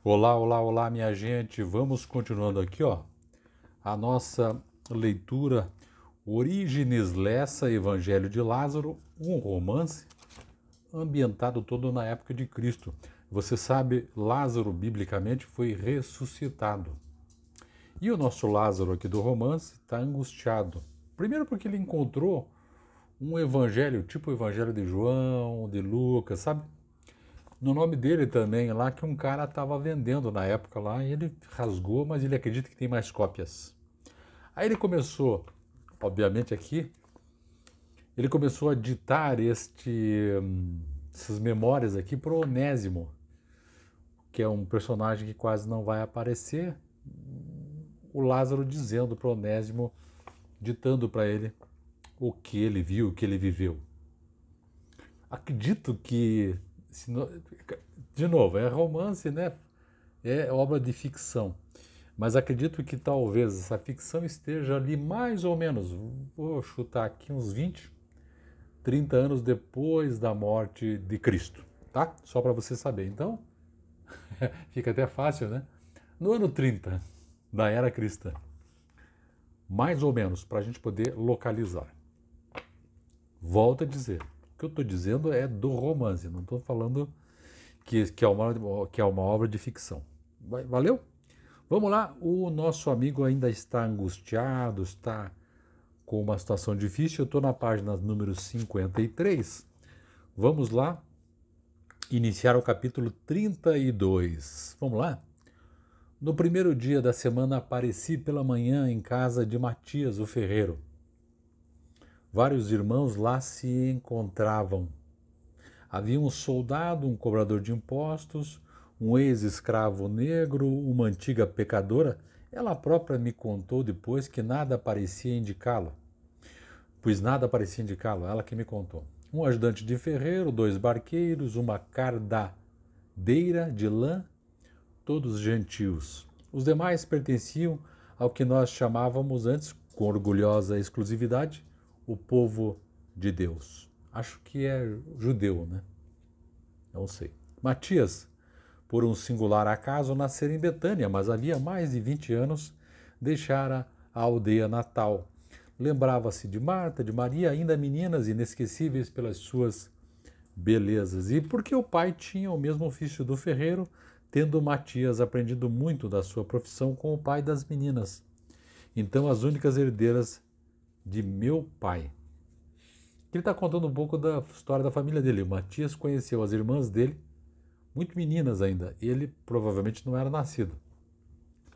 Olá, olá, olá, minha gente. Vamos continuando aqui, ó, a nossa leitura Origens Lessa, Evangelho de Lázaro, um romance ambientado todo na época de Cristo. Você sabe, Lázaro, biblicamente, foi ressuscitado. E o nosso Lázaro aqui do romance está angustiado. Primeiro porque ele encontrou um evangelho, tipo o evangelho de João, de Lucas, sabe? No nome dele também, lá que um cara estava vendendo na época lá, e ele rasgou, mas ele acredita que tem mais cópias. Aí ele começou, obviamente aqui, ele começou a ditar essas memórias aqui para o Onésimo, que é um personagem que quase não vai aparecer, o Lázaro dizendo para o Onésimo, ditando para ele o que ele viu, o que ele viveu. Acredito que, de novo, é romance, né? É obra de ficção. Mas acredito que talvez essa ficção esteja ali mais ou menos, vou chutar aqui uns 20, 30 anos depois da morte de Cristo, tá? Só para você saber. Então, fica até fácil, né? No ano 30 da era cristã, mais ou menos, para a gente poder localizar. Volto a dizer, o que eu estou dizendo é do romance, não estou falando que é uma obra de ficção. Valeu? Vamos lá, o nosso amigo ainda está angustiado, está com uma situação difícil. Eu estou na página número 53. Vamos lá iniciar o capítulo 32. Vamos lá? No primeiro dia da semana apareci pela manhã em casa de Matias, o ferreiro. Vários irmãos lá se encontravam. Havia um soldado, um cobrador de impostos, um ex-escravo negro, uma antiga pecadora. Ela própria me contou depois que nada parecia indicá-lo. Pois nada parecia indicá-lo, ela que me contou. Um ajudante de ferreiro, dois barqueiros, uma cardadeira de lã, todos gentios. Os demais pertenciam ao que nós chamávamos antes, com orgulhosa exclusividade, o povo de Deus. Acho que é judeu, né? Não sei. Matias, por um singular acaso, nascera em Betânia, mas havia mais de 20 anos deixara a aldeia natal. Lembrava-se de Marta, de Maria, ainda meninas inesquecíveis pelas suas belezas. E porque o pai tinha o mesmo ofício do ferreiro, tendo Matias aprendido muito da sua profissão com o pai das meninas. Então, as únicas herdeiras de meu pai. Ele está contando um pouco da história da família dele. O Matias conheceu as irmãs dele, muito meninas ainda. Ele provavelmente não era nascido.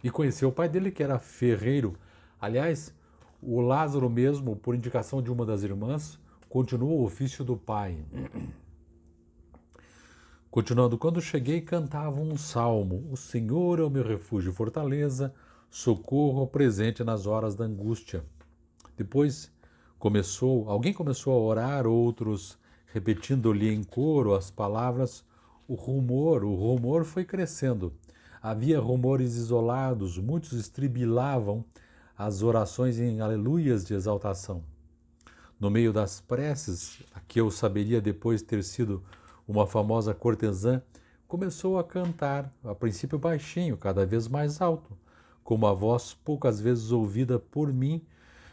E conheceu o pai dele, que era ferreiro. Aliás, o Lázaro mesmo, por indicação de uma das irmãs, continuou o ofício do pai. Continuando, quando cheguei, cantava um salmo. O Senhor é o meu refúgio e fortaleza, socorro presente nas horas da angústia. Depois alguém começou a orar, outros repetindo-lhe em coro as palavras. O rumor foi crescendo. Havia rumores isolados, muitos estribilavam as orações em aleluias de exaltação. No meio das preces, a que eu saberia depois ter sido uma famosa cortesã, começou a cantar, a princípio baixinho, cada vez mais alto, com uma voz poucas vezes ouvida por mim,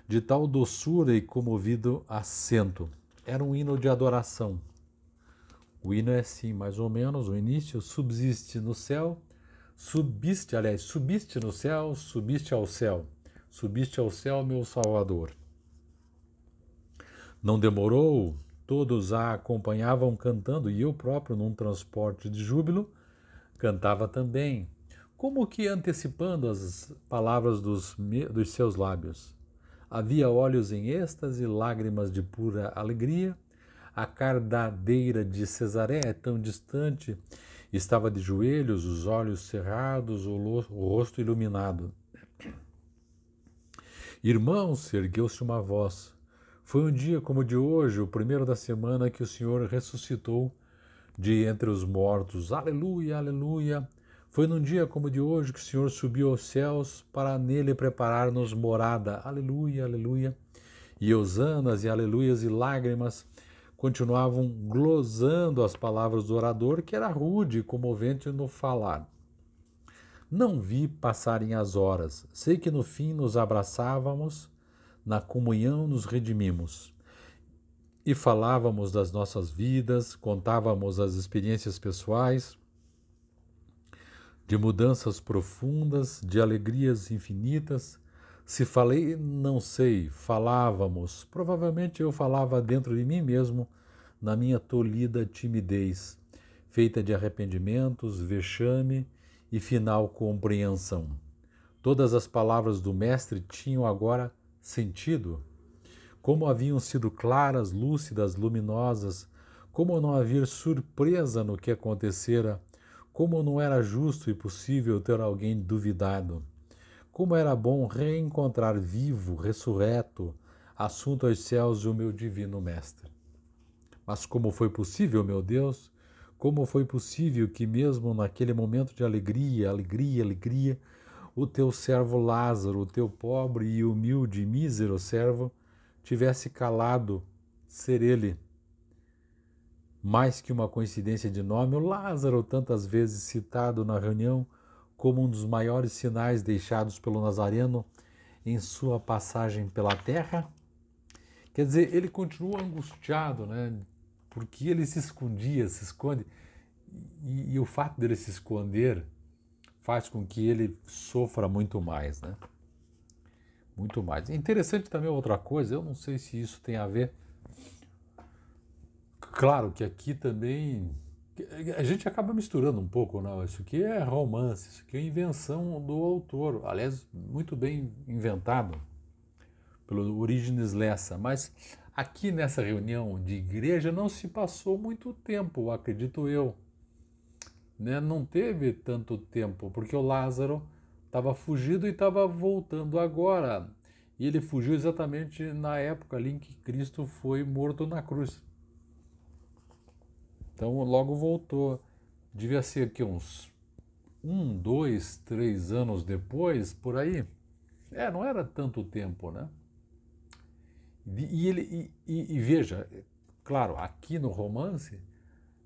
de tal doçura e comovido acento. Era um hino de adoração. O hino é assim, mais ou menos, o início: subsiste no céu, subiste no céu, subiste ao céu, meu Salvador. Não demorou, todos a acompanhavam cantando, e eu próprio, num transporte de júbilo, cantava também, como que antecipando as palavras dos seus lábios. Havia olhos em êxtase, lágrimas de pura alegria. A cardadeira de Cesaré é tão distante, estava de joelhos, os olhos cerrados, o rosto iluminado. Irmãos, ergueu-se uma voz. Foi um dia como o de hoje, o primeiro da semana, que o Senhor ressuscitou de entre os mortos. Aleluia, aleluia. Foi num dia como o de hoje que o Senhor subiu aos céus para nele preparar-nos morada. Aleluia, aleluia. E hosanas e aleluias e lágrimas continuavam glosando as palavras do orador, que era rude e comovente no falar. Não vi passarem as horas. Sei que no fim nos abraçávamos, na comunhão nos redimimos. E falávamos das nossas vidas, contávamos as experiências pessoais, de mudanças profundas, de alegrias infinitas. Se falei, não sei, falávamos. Provavelmente eu falava dentro de mim mesmo, na minha tolhida timidez, feita de arrependimentos, vexame e final compreensão. Todas as palavras do Mestre tinham agora sentido. Como haviam sido claras, lúcidas, luminosas, como não havia surpresa no que acontecera, como não era justo e possível ter alguém duvidado. Como era bom reencontrar vivo, ressurreto, assunto aos céus o meu divino Mestre. Mas como foi possível, meu Deus, como foi possível que mesmo naquele momento de alegria, o teu servo Lázaro, o teu pobre e humilde e mísero servo, tivesse calado ser ele mais que uma coincidência de nome, o Lázaro, tantas vezes citado na reunião como um dos maiores sinais deixados pelo Nazareno em sua passagem pela terra? Quer dizer, ele continua angustiado, né? Porque ele se escondia, se esconde, e o fato dele se esconder faz com que ele sofra muito mais, né? Muito mais. Interessante também outra coisa, eu não sei se isso tem a ver. Claro que aqui também a gente acaba misturando um pouco, não? Isso aqui é romance, isso aqui é invenção do autor, aliás, muito bem inventado pelo Orígenes Lessa, mas aqui nessa reunião de igreja não se passou muito tempo, acredito eu, né? Não teve tanto tempo, porque o Lázaro estava fugido e estava voltando agora, e ele fugiu exatamente na época ali em que Cristo foi morto na cruz. Então logo voltou. Devia ser aqui uns 2, 3 anos depois, por aí. Não era tanto tempo, né? E veja, claro, aqui no romance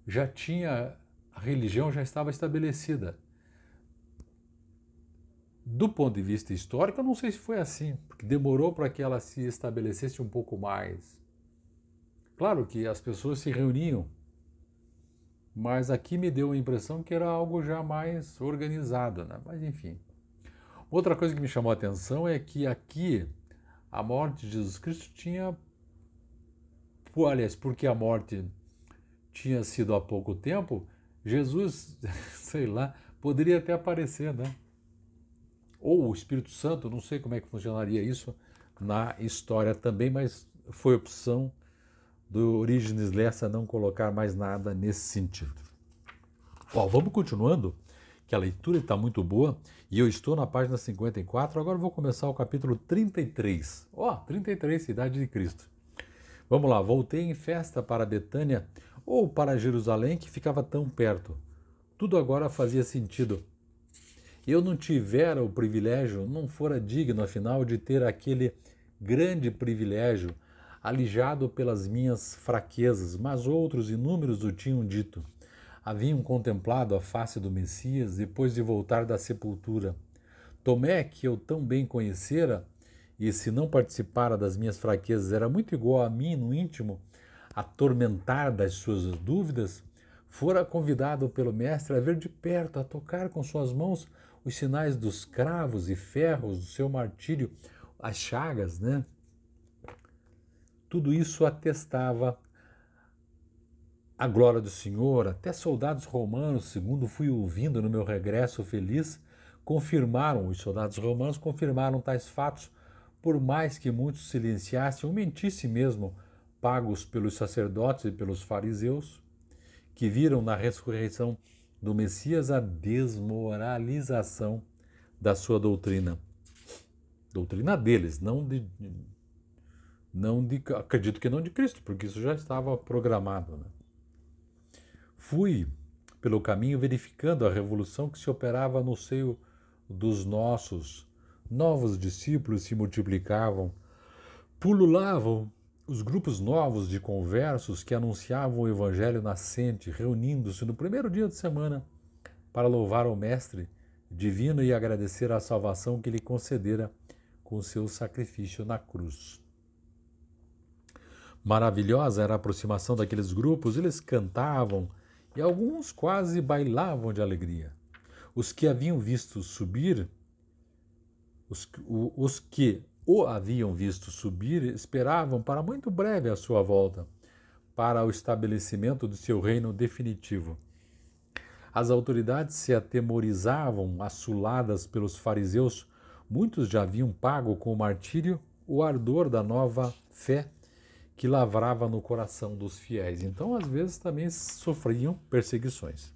já tinha, a religião já estava estabelecida. Do ponto de vista histórico, eu não sei se foi assim, porque demorou para que ela se estabelecesse um pouco mais. Claro que as pessoas se reuniam, mas aqui me deu a impressão que era algo já mais organizado, né? Mas enfim. Outra coisa que me chamou a atenção é que aqui a morte de Jesus Cristo tinha, aliás, porque a morte tinha sido há pouco tempo, Jesus, sei lá, poderia até aparecer, né? Ou o Espírito Santo, não sei como é que funcionaria isso na história também, mas foi opção do Orígenes Lessa não colocar mais nada nesse sentido. Vamos continuando, que a leitura está muito boa, e eu estou na página 54, agora vou começar o capítulo 33. 33, Cidade de Cristo. Vamos lá, voltei em festa para Betânia, ou para Jerusalém, que ficava tão perto. Tudo agora fazia sentido. Eu não tivera o privilégio, não fora digno, afinal, de ter aquele grande privilégio, alijado pelas minhas fraquezas, mas outros inúmeros o tinham dito. Haviam contemplado a face do Messias depois de voltar da sepultura. Tomé, que eu tão bem conhecera, e se não participara das minhas fraquezas era muito igual a mim no íntimo, atormentar das suas dúvidas, fora convidado pelo Mestre a ver de perto, a tocar com suas mãos os sinais dos cravos e ferros do seu martírio, as chagas, né? Tudo isso atestava a glória do Senhor. Até soldados romanos, segundo fui ouvindo no meu regresso feliz, os soldados romanos confirmaram tais fatos, por mais que muitos silenciassem ou mentissem mesmo, pagos pelos sacerdotes e pelos fariseus, que viram na ressurreição do Messias a desmoralização da sua doutrina. Doutrina deles, acredito que não de Cristo, porque isso já estava programado, né? Fui pelo caminho verificando a revolução que se operava no seio dos nossos. Novos discípulos se multiplicavam, pululavam os grupos novos de conversos que anunciavam o evangelho nascente, reunindo-se no primeiro dia de semana para louvar o Mestre, divino e agradecer a salvação que lhe concedera com seu sacrifício na cruz. Maravilhosa era a aproximação daqueles grupos, eles cantavam e alguns quase bailavam de alegria. Os que haviam visto subir, os que o haviam visto subir, esperavam para muito breve a sua volta, para o estabelecimento do seu reino definitivo. As autoridades se atemorizavam, assoladas pelos fariseus. Muitos já haviam pago com o martírio o ardor da nova fé que lavrava no coração dos fiéis. Então, às vezes, também sofriam perseguições.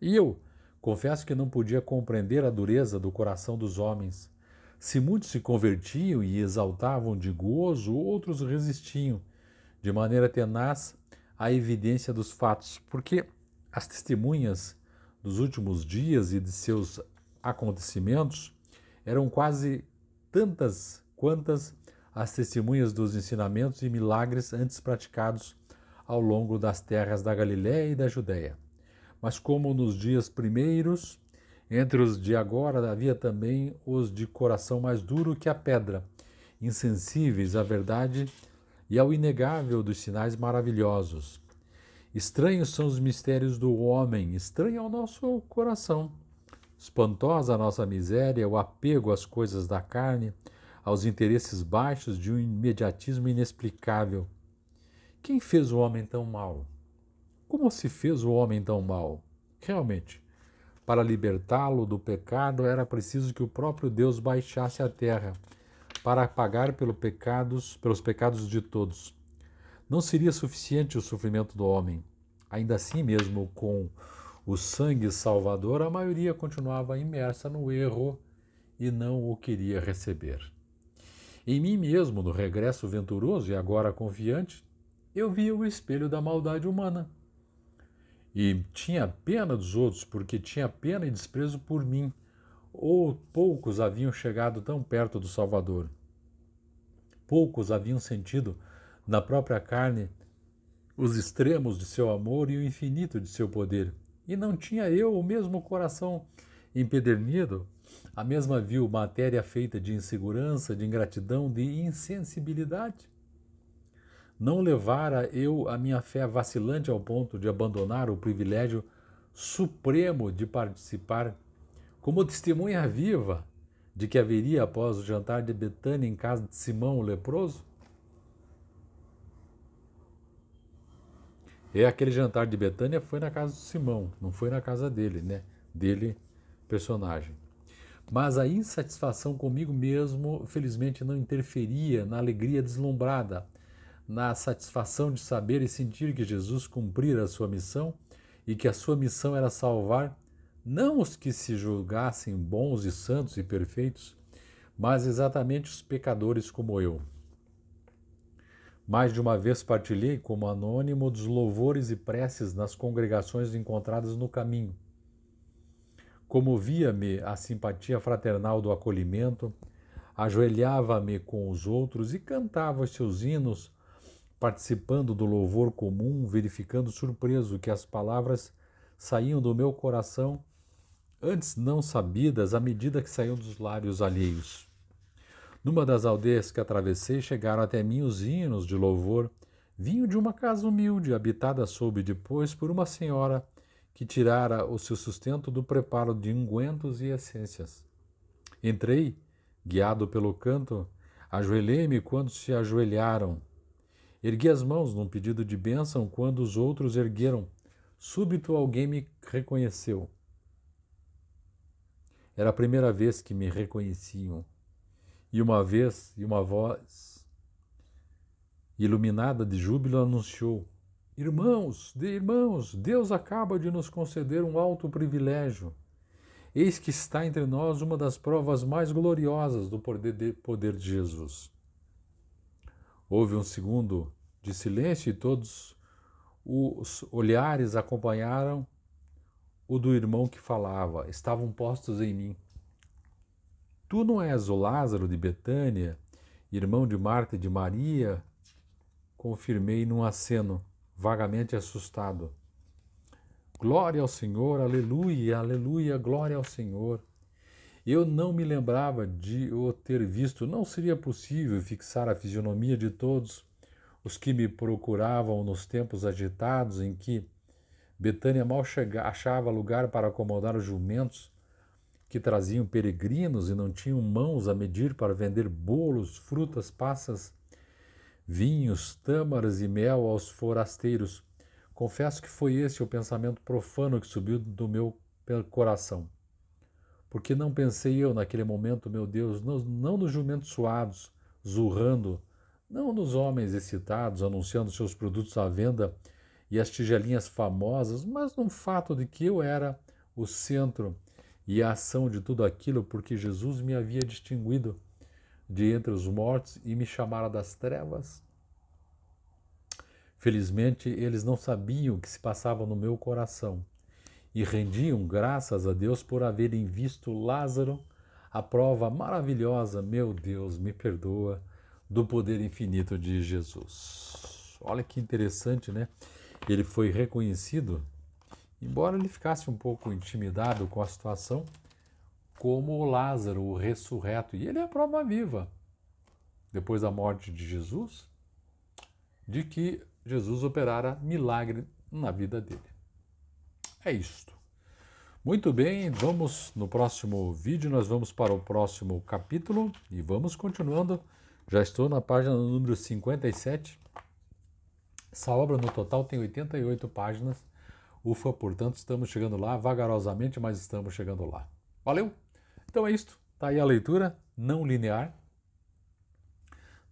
E eu confesso que não podia compreender a dureza do coração dos homens. Se muitos se convertiam e exaltavam de gozo, outros resistiam, de maneira tenaz, à evidência dos fatos, porque as testemunhas dos últimos dias e de seus acontecimentos eram quase tantas quantas as testemunhas dos ensinamentos e milagres antes praticados ao longo das terras da Galiléia e da Judéia. Mas como nos dias primeiros, entre os de agora havia também os de coração mais duro que a pedra, insensíveis à verdade e ao inegável dos sinais maravilhosos. Estranhos são os mistérios do homem, estranho ao nosso coração. Espantosa a nossa miséria, o apego às coisas da carne, aos interesses baixos de um imediatismo inexplicável. Quem fez o homem tão mau? Como se fez o homem tão mau? Realmente, para libertá-lo do pecado era preciso que o próprio Deus baixasse à terra para pagar pelos pecados de todos. Não seria suficiente o sofrimento do homem. Ainda assim, mesmo com o sangue salvador, a maioria continuava imersa no erro e não o queria receber. Em mim mesmo, no regresso venturoso e agora confiante, eu via o espelho da maldade humana. E tinha pena dos outros, porque tinha pena e desprezo por mim, ou poucos haviam chegado tão perto do Salvador. Poucos haviam sentido na própria carne os extremos de seu amor e o infinito de seu poder. E não tinha eu o mesmo coração empedernido, a mesma vil matéria feita de insegurança, de ingratidão, de insensibilidade? Não levara eu a minha fé vacilante ao ponto de abandonar o privilégio supremo de participar, como testemunha viva, de que haveria após o jantar de Betânia em casa de Simão o leproso? E aquele jantar de Betânia foi na casa de Simão, não foi na casa dele, né? Dele, personagem. Mas a insatisfação comigo mesmo, felizmente, não interferia na alegria deslumbrada, na satisfação de saber e sentir que Jesus cumprira a sua missão e que a sua missão era salvar não os que se julgassem bons e santos e perfeitos, mas exatamente os pecadores como eu. Mais de uma vez partilhei como anônimo dos louvores e preces nas congregações encontradas no caminho. Comovia-me a simpatia fraternal do acolhimento, ajoelhava-me com os outros e cantava os seus hinos, participando do louvor comum, verificando surpreso que as palavras saíam do meu coração, antes não sabidas, à medida que saíam dos lábios alheios. Numa das aldeias que atravessei, chegaram até mim os hinos de louvor. Vinham de uma casa humilde, habitada soube depois por uma senhora que tirara o seu sustento do preparo de ungüentos e essências. Entrei, guiado pelo canto, ajoelhei-me quando se ajoelharam. Ergui as mãos num pedido de bênção quando os outros ergueram. Súbito alguém me reconheceu. Era a primeira vez que me reconheciam. E uma voz iluminada de júbilo anunciou: Irmãos, Deus acaba de nos conceder um alto privilégio. Eis que está entre nós uma das provas mais gloriosas do poder de Jesus. Houve um segundo de silêncio e todos os olhares acompanharam o do irmão que falava. Estavam postos em mim. Tu não és o Lázaro de Betânia, irmão de Marta e de Maria? Confirmei num aceno, vagamente assustado. Glória ao Senhor, aleluia, aleluia, glória ao Senhor. Eu não me lembrava de o ter visto. Não seria possível fixar a fisionomia de todos os que me procuravam nos tempos agitados em que Betânia mal achava lugar para acomodar os jumentos que traziam peregrinos e não tinham mãos a medir para vender bolos, frutas, passas, vinhos, tâmaras e mel aos forasteiros. Confesso que foi esse o pensamento profano que subiu do meu coração. Porque não pensei eu naquele momento, meu Deus, não nos jumentos suados, zurrando, não nos homens excitados, anunciando seus produtos à venda e as tigelinhas famosas, mas no fato de que eu era o centro e a ação de tudo aquilo, porque Jesus me havia distinguido de entre os mortos e me chamara das trevas. Felizmente, eles não sabiam o que se passava no meu coração e rendiam graças a Deus por haverem visto Lázaro, a prova maravilhosa, meu Deus, me perdoa, do poder infinito de Jesus. Olha que interessante, né? Ele foi reconhecido, embora ele ficasse um pouco intimidado com a situação, como o Lázaro, o ressurreto. E ele é a prova viva, depois da morte de Jesus, de que Jesus operara milagre na vida dele. É isto. Muito bem, vamos no próximo vídeo, nós vamos para o próximo capítulo e vamos continuando. Já estou na página número 57. Essa obra no total tem 88 páginas. Ufa, portanto, estamos chegando lá vagarosamente, mas estamos chegando lá. Valeu? Então é isto. Está aí a leitura não linear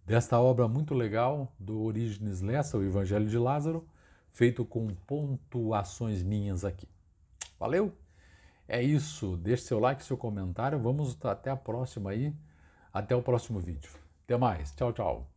desta obra muito legal do Orígenes Lessa, o Evangelho de Lázaro, feito com pontuações minhas aqui. Valeu? É isso. Deixe seu like, seu comentário. Vamos até a próxima aí. Até o próximo vídeo. Até mais. Tchau, tchau.